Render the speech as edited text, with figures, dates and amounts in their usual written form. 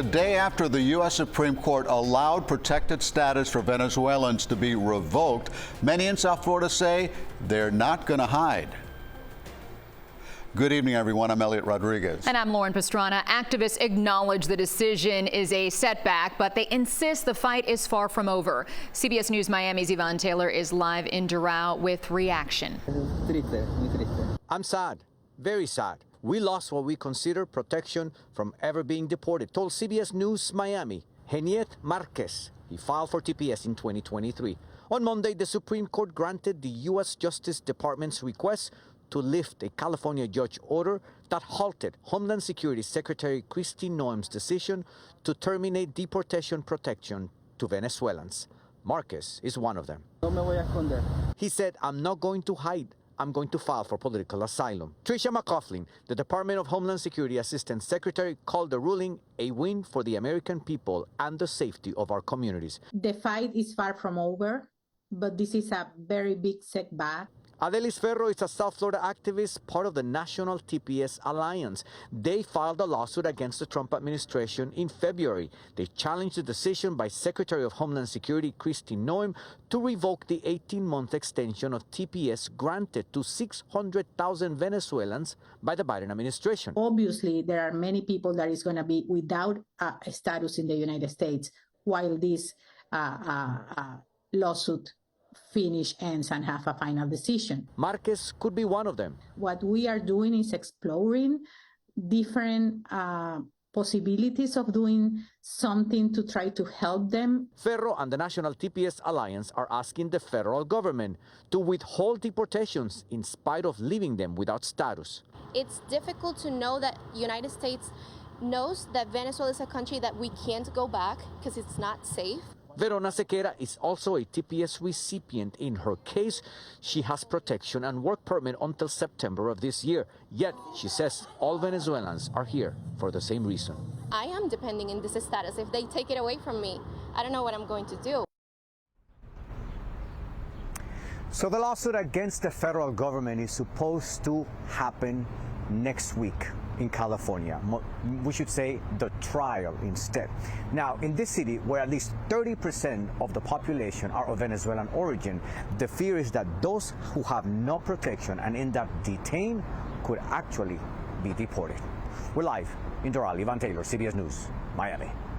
The day after the U.S. Supreme Court allowed protected status for Venezuelans to be revoked, many in South Florida say they're not going to hide. Good evening, everyone. I'm Elliot Rodriguez. And I'm Lauren Pastrana. Activists acknowledge the decision is a setback, but they insist the fight is far from over. CBS News Miami's Yvonne Taylor is live in Doral with reaction. I'm sad, very sad. We lost what we consider protection from ever being deported, told CBS News Miami Geniet Marquez. He filed for TPS in 2023. On Monday, the Supreme Court granted the U.S. Justice Department's request to lift a California judge order that halted Homeland Security Secretary Kristi Noem's decision to terminate deportation protection to Venezuelans. Marquez is one of them. He said, "I'm not going to hide. I'm going to file for political asylum." Tricia McCaughlin, the Department of Homeland Security Assistant Secretary, called the ruling a win for the American people and the safety of our communities. The fight is far from over, but this is a very big setback. Adelis Ferro is a South Florida activist, part of the National TPS Alliance. They filed a lawsuit against the Trump administration in February. They challenged the decision by Secretary of Homeland Security Kristi Noem to revoke the 18-month extension of TPS granted to 600,000 Venezuelans by the Biden administration. Obviously, there are many people that is going to be without a status in the United States while this lawsuit ends and have a final decision. Marquez could be one of them. What we are doing is exploring different possibilities of doing something to try to help them. Ferro and the National TPS Alliance are asking the federal government to withhold deportations in spite of leaving them without status. It's difficult to know that the United States knows that Venezuela is a country that we can't go back because it's not safe. Verona Sequeira is also a TPS recipient. In her case, she has protection and work permit until September of this year. Yet, she says all Venezuelans are here for the same reason. I am depending in this status. If they take it away from me, I don't know what I'm going to do. So the lawsuit against the federal government is supposed to happen next week in California. We should say the trial instead. Now, in this city, where at least 30% of the population are of Venezuelan origin, the fear is that those who have no protection and end up detained could actually be deported. We're live in Doral. Yvonne Taylor, CBS News, Miami.